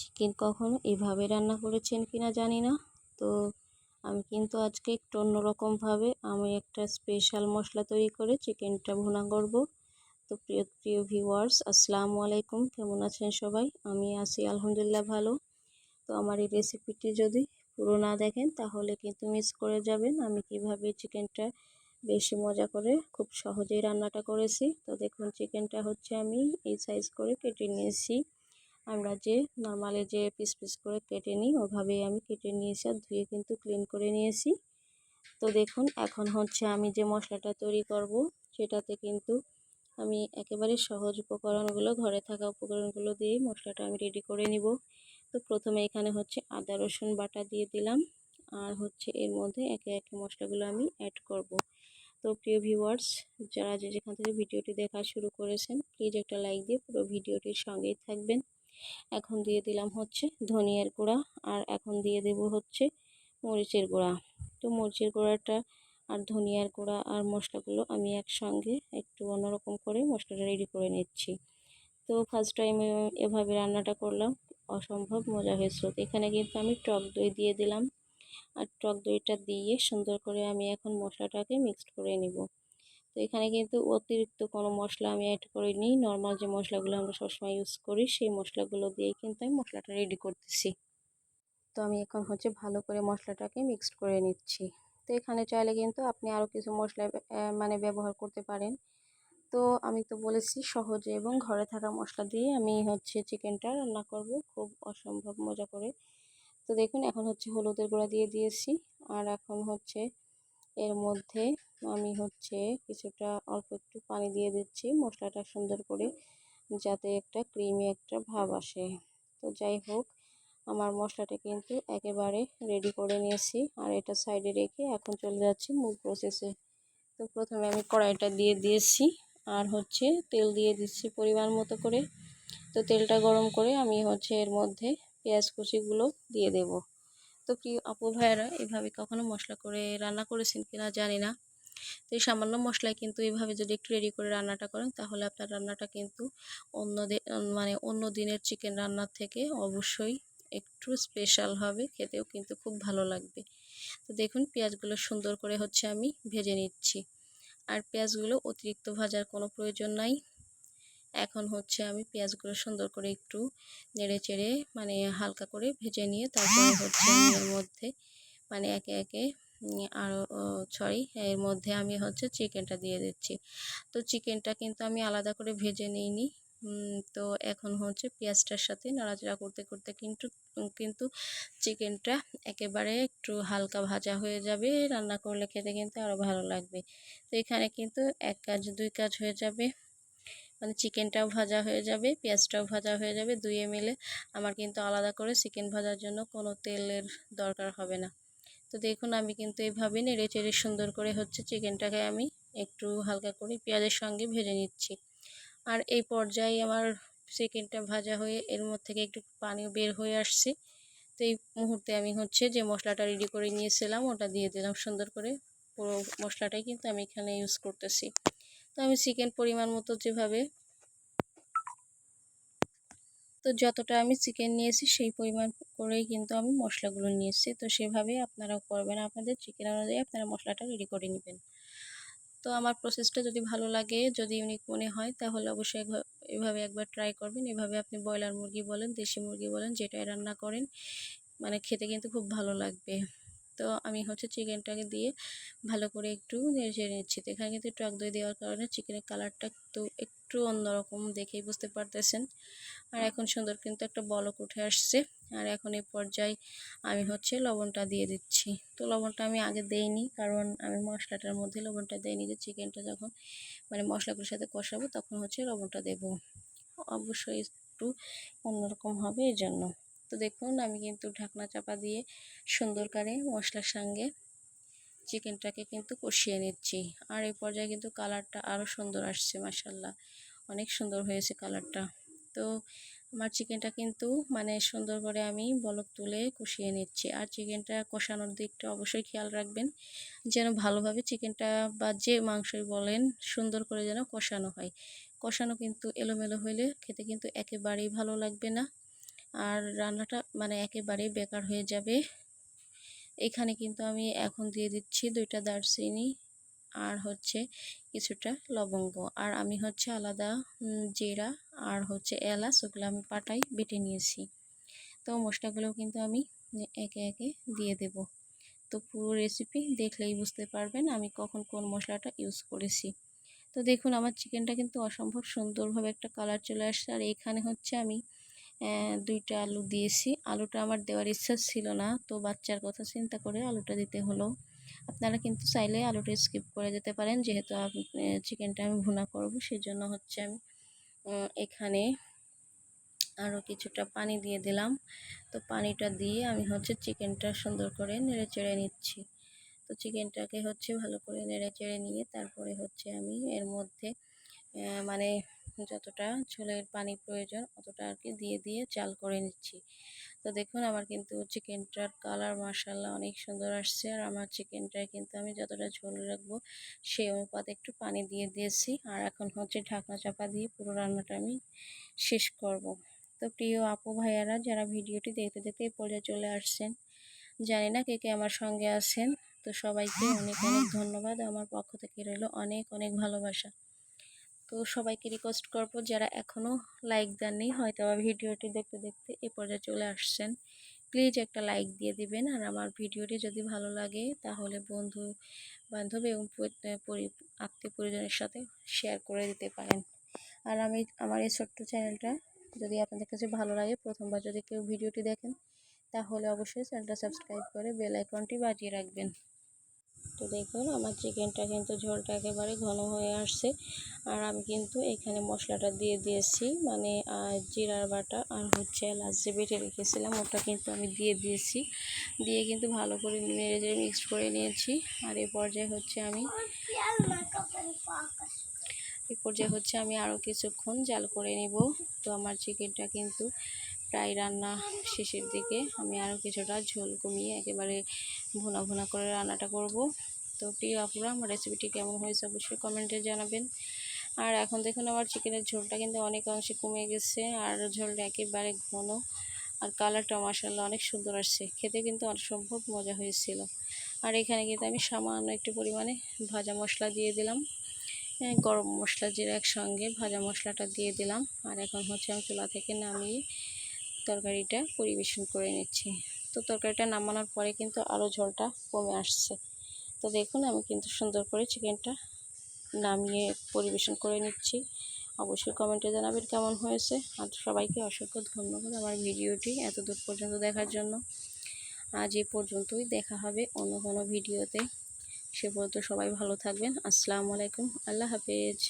Chicken কখনো এভাবে রান্না করেছেন কিনা জানি না। তো আমি কিন্তু আজকে একটু অন্যরকমভাবে আমি একটা স্পেশাল মশলা তৈরি করে চিকেনটা ভুনা করব। তো প্রিয় প্রিয় ভিউয়ার্স, আসসালামু আলাইকুম। কেমন আছেন সবাই? আমি আছি আলহামদুলিল্লাহ ভালো। তো আমার এই রেসিপিটি যদি পুরো না দেখেন তাহলে কিন্তু মিস করে যাবেন আমি কিভাবে চিকেনটা বেশি মজা করে খুব সহজেই রান্নাটা করেছি। তো দেখুন, চিকেনটা হচ্ছে আমি এই সাইজ করে কেটে নিয়েছি। আমরা যে নর্মালি যে পিস পিস করে কেটে নিই ওভাবেই আমি কেটে নিয়েছি, আর ধুয়ে কিন্তু ক্লিন করে নিয়েছি। তো দেখুন, এখন হচ্ছে আমি যে মশলাটা তৈরি করব সেটাতে কিন্তু আমি একেবারে সহজ উপকরণগুলো, ঘরে থাকা উপকরণগুলো দিয়ে মশলাটা আমি রেডি করে নিব। তো প্রথমে এখানে হচ্ছে আদা রসুন বাটা দিয়ে দিলাম, আর হচ্ছে এর মধ্যে একে একে মশলাগুলো আমি অ্যাড করব। তো প্রিয় ভিউয়ার্স, যারা যেখান থেকে ভিডিওটি দেখা শুরু করেছেন প্লিজ একটা লাইক দিয়ে পুরো ভিডিওটির সঙ্গেই থাকবেন। এখন দিয়ে দিলাম হচ্ছে ধনিয়ার গুঁড়া, আর এখন দিয়ে দেব হচ্ছে মরিচের গুঁড়া। তো মরিচের গুঁড়াটা আর ধনিয়ার গুঁড়া আর মশলাগুলো আমি একসঙ্গে একটু অন্যরকম করে মশলাটা রেডি করে নিচ্ছি। তো ফার্স্ট টাইম এভাবে রান্নাটা করলাম, অসম্ভব মজা হয়েছিল। তো এখানে কিন্তু আমি টক দই দিয়ে দিলাম, আর টক দইটা দিয়ে সুন্দর করে আমি এখন মশলাটাকে মিক্সড করে নিব। তো এখানে কিন্তু অতিরিক্ত কোনো মশলা আমি অ্যাড করিনি, নর্মাল যে মশলাগুলো আমরা সবসময় ইউজ করি সেই মশলাগুলো দিয়েই কিন্তু আমি মশলাটা রেডি করতেছি। তো আমি এখন হচ্ছে ভালো করে মশলাটাকে মিক্সড করে নিচ্ছি। তো এখানে চাইলে কিন্তু আপনি আরও কিছু মশলা মানে ব্যবহার করতে পারেন। তো আমি তো বলেছি সহজে এবং ঘরে থাকা মশলা দিয়ে আমি হচ্ছে চিকেনটা রান্না করব খুব অসম্ভব মজা করে। তো দেখুন, এখন হচ্ছে হলুদের গুঁড়া দিয়ে দিয়েছি, আর এখন হচ্ছে এর মধ্যে আমি হচ্ছে কিছুটা অল্প একটু পানি দিয়ে দিচ্ছি মশলাটা সুন্দর করে, যাতে একটা ক্রিমি একটা ভাব আসে। তো যাই হোক, আমার মশলাটা কিন্তু একেবারে রেডি করে নিয়েছি, আর এটা সাইডে রেখে এখন চলে যাচ্ছি মূল প্রসেসে। তো প্রথমে আমি কড়াইটা দিয়ে দিয়েছি, আর হচ্ছে তেল দিয়ে দিচ্ছি পরিমাণ মতো করে। তো তেলটা গরম করে আমি হচ্ছে এর মধ্যে পেঁয়াজ কুচিগুলো দিয়ে দেব। তো প্রিয় আপু ভাইয়েরা, এভাবে কখনো মশলা করে রান্না করেছেন কিনা জানি না। তো এই সামান্য মশলায় কিন্তু এইভাবে যদি একটু রেডি করে রান্নাটা করেন তাহলে আপনার রান্নাটা কিন্তু অন্য দিনের চিকেন রান্নার থেকে অবশ্যই একটু স্পেশাল হবে, খেতেও কিন্তু খুব ভালো লাগবে। তো দেখুন, পেঁয়াজগুলো সুন্দর করে হচ্ছে আমি ভেজে নিচ্ছি, আর পেঁয়াজগুলো অতিরিক্ত ভাজার কোনো প্রয়োজন নাই। এখন হচ্ছে আমি পেঁয়াজগুলো সুন্দর করে একটু নেড়ে চেড়ে হালকা করে ভেজে নিয়ে তারপরে হচ্ছে আমি এর মধ্যে একে একে এর মধ্যে আমি হচ্ছে চিকেনটা দিয়ে দিচ্ছি। তো চিকেনটা কিন্তু আমি আলাদা করে ভেজে নিইনি। তো এখন হচ্ছে পেঁয়াজটার সাথে নাড়াচাড়া করতে করতে কিন্তু কিন্তু চিকেনটা একেবারে একটু হালকা ভাজা হয়ে যাবে, রান্না করলে খেতে কিন্তু আরও ভালো লাগবে। তো এখানে কিন্তু এক কাজ দুই কাজ হয়ে যাবে, চিকেনটাও ভাজা হয়ে যাবে, পেঁয়াজটাও ভাজা হয়ে যাবে, দুইয়ে মিলে আমার কিন্তু আলাদা করে চিকেন ভাজার জন্য কোনো তেলের দরকার হবে না। তো দেখুন, আমি কিন্তু এইভাবে নেড়ে চেড়ে সুন্দর করে হচ্ছে চিকেনটাকে আমি একটু হালকা করে পেঁয়াজের সঙ্গে ভেজে নিচ্ছি। আর এই পর্যায়ে আমার চিকেনটা ভাজা হয়ে এর মধ্যে থেকে একটু পানিও বের হয়ে আসছে। তো এই মুহূর্তে আমি হচ্ছে যে মশলাটা রেডি করে নিয়েছিলাম ওটা দিয়ে দিলাম সুন্দর করে। পুরো মশলাটাই কিন্তু আমি এখানে ইউজ করতেছি। তো আমি চিকেন পরিমাণ মতো যতটা আমি চিকেন নিয়েছি সেই পরিমাণ করেই কিন্তু আমি মশলাগুলো নিয়েছি। তো সেভাবেই আপনারাও করবেন, আপনাদের চিকেন অনুযায়ী আপনারা মশলাটা রেডি করে নেবেন। তো আমার প্রসেসটা যদি ভালো লাগে, যদি ইউনিক মনে হয় তাহলে অবশ্যই এভাবে একবার ট্রাই করবেন। এভাবে আপনি ব্রয়লার মুরগি বলেন, দেশি মুরগি বলেন, যেটাই রান্না করেন খেতে কিন্তু খুব ভালো লাগবে। তো আমি হচ্ছে চিকেনটাকে দিয়ে ভালো করে একটু নেড়ে নিচ্ছি। তো এখানে কিন্তু টক দই দেওয়ার কারণে চিকেনের কালারটা একটু অন্যরকম, দেখেই বুঝতে পারতেছেন। আর এখন সুন্দর কিন্তু একটা বলক উঠে আসছে, আর এখন এই পর্যায়ে আমি হচ্ছে লবণটা দিয়ে দিচ্ছি। তো লবণটা আমি আগে দেইনি, কারণ আমি মশলাটার মধ্যে লবণটা দেইনি, যে চিকেনটা যখন মশলাগুলোর সাথে কষাবো তখন হচ্ছে লবণটা দেব। অবশ্যই একটু অন্যরকম হবে এই জন্য। তো দেখুন, আমি কিন্তু ঢাকনা চাপা দিয়ে সুন্দর করে মশলার সঙ্গে চিকেনটাকে কিন্তু কষিয়ে নিচ্ছি। আর এই পর্যায়ে কিন্তু কালারটা আরও সুন্দর আসছে, মাশাআল্লাহ অনেক সুন্দর হয়েছে কালারটা। তো আমার চিকেনটা কিন্তু সুন্দর করে আমি বলক তুলে কষিয়ে নিচ্ছি। আর চিকেনটা কষানোর দিকটা অবশ্যই খেয়াল রাখবেন, যেন ভালোভাবে চিকেনটা বা যে মাংসই বলেন সুন্দর করে যেন কষানো হয়। কষানো কিন্তু এলোমেলো হইলে খেতে কিন্তু একেবারেই ভালো লাগবে না। আর রান্নাটা মানে একেবারেই বেকার হয়ে যাবে। এখানে কিন্তু আমি এখন দিয়ে দিচ্ছি 2টা দারচিনি আর হচ্ছে কিছুটা লবঙ্গ, আর আমি হচ্ছে আলাদা জিরা আর হচ্ছে এলাচ ওগুলো আমি পাটায় বেটে নিয়েছি। তো মশলাগুলো কিন্তু আমি একে একে দিয়ে দেব। তো পুরো রেসিপি দেখলেই বুঝতে পারবেন আমি কখন কোন মশলাটা ইউজ করেছি। তো দেখুন আমার চিকেনটা কিন্তু অসম্ভব সুন্দরভাবে একটা কালার চলে আসছে। আর এখানে হচ্ছে আমি 2টা আলু দিয়েছি। আলুটা আমার দেওয়ার ইচ্ছা ছিল না, তো বাচ্চার কথা চিন্তা করে আলুটা দিতে হলো। আপনারা কিন্তু চাইলে আলুটা স্কিপ করে যেতে পারেন, যেহেতু চিকেনটা আমি ভুনা করব, সেজন্য হচ্ছে আমি এখানে আরও কিছুটা পানি দিয়ে দিলাম। তো পানিটা দিয়ে আমি হচ্ছে চিকেনটা সুন্দর করে নেড়ে চেড়ে নিচ্ছি। তো চিকেনটাকে হচ্ছে ভালো করে নেড়ে চেড়ে নিয়ে তারপরে হচ্ছে আমি এর মধ্যে মানে যতটা ঝোলের পানি প্রয়োজন অতটা আর কি দিয়ে দিয়ে জাল করে নিচ্ছি। তো দেখুন আমার কিন্তু চিকেনটার কালার মাশাআল্লাহ অনেক সুন্দর আসছে। আর আমার চিকেনটায় কিন্তু আমি যতটা ঝোল রাখবো সেই অনুপাতে একটু পানি দিয়ে দিয়েছি। আর এখন হচ্ছে ঢাকনা চাপা দিয়ে পুরো রান্নাটা আমি শেষ করব। তো প্রিয় আপু ভাইয়ারা যারা ভিডিওটি দেখতে দেখতে এই পর্যায়ে চলে আসছেন, জানি না কে কে আমার সঙ্গে আছেন, তো সবাইকে অনেক অনেক ধন্যবাদ। আমার পক্ষ থেকে রইল অনেক অনেক ভালোবাসা। তো সবাইকে রিকোয়েস্ট করব যারা এখনও লাইক দেননি, হয়তো আবার ভিডিওটি দেখতে দেখতে এ পর্যায়ে চলে আসছেন, প্লিজ একটা লাইক দিয়ে দিবেন। আর আমার ভিডিওটি যদি ভালো লাগে তাহলে বন্ধু বান্ধব এবং আত্মীয় পরিজনের সাথে শেয়ার করে দিতে পারেন। আর আমি আমার এই ছোট্ট চ্যানেলটা যদি আপনাদের কাছে ভালো লাগে, প্রথমবার যদি কেউ ভিডিওটি দেখেন তাহলে অবশ্যই চ্যানেলটা সাবস্ক্রাইব করে বেল আইকনটি বাজিয়ে রাখবেন। তো দেখুন আমার চিকেনটা কিন্তু ঝোলটা একেবারে ঘন হয়ে আসছে। আর আমি কিন্তু এখানে মশলাটা দিয়ে দিয়েছি, মানে জিরার বাটা আর হচ্ছে এলাচ যে বেটে রেখেছিলাম ওটা কিন্তু আমি দিয়ে দিয়েছি। দিয়ে কিন্তু ভালো করে নেড়ে চেড়ে মিক্সড করে নিয়েছি। আর এই পর্যায়ে হচ্ছে আমি আরও কিছুক্ষণ জাল করে নিব। তো আমার চিকেনটা কিন্তু প্রায় রান্না শেষের দিকে, আমি আরও কিছুটা ঝোল কমিয়ে একেবারে ভুনা ভুনা করে রান্নাটা করব। তো প্রিয় আপুরা আমার রেসিপিটি কেমন হয়েছে অবশ্যই কমেন্টে জানাবেন। আর এখন দেখুন আমার চিকেনের ঝোলটা কিন্তু অনেক অংশে কমে গেছে, আর ঝোলটা একেবারে ঘন, আর কালারটা মাশাআল্লাহ অনেক সুন্দর আসছে, খেতে কিন্তু অসম্ভব মজা হয়েছিল। আর এখানে কিন্তু আমি সামান্য একটু পরিমাণে ভাজা মশলা দিয়ে দিলাম, গরম মশলা জিরা একসঙ্গে ভাজা মশলাটা দিয়ে দিলাম। আর এখন হচ্ছে আমি চুলা থেকে নামিয়ে তরকারিটা পরিবেশন করে নিচ্ছি। তো তরকারিটা নামানোর পরে কিন্তু আরও ঝোলটা কমে আসছে। তো দেখুন আমি কিন্তু সুন্দর করে চিকেনটা নামিয়ে পরিবেশন করে নিচ্ছি। অবশ্যই কমেন্টে জানাবেন কেমন হয়েছে। আর সবাইকে অসংখ্য ধন্যবাদ আমার ভিডিওটি এত দূর পর্যন্ত দেখার জন্য। আজ এই পর্যন্তই, দেখা হবে অন্য কোনো ভিডিওতে। সে পর্যন্ত সবাই ভালো থাকবেন। আসসালামু আলাইকুম, আল্লাহ হাফেজ।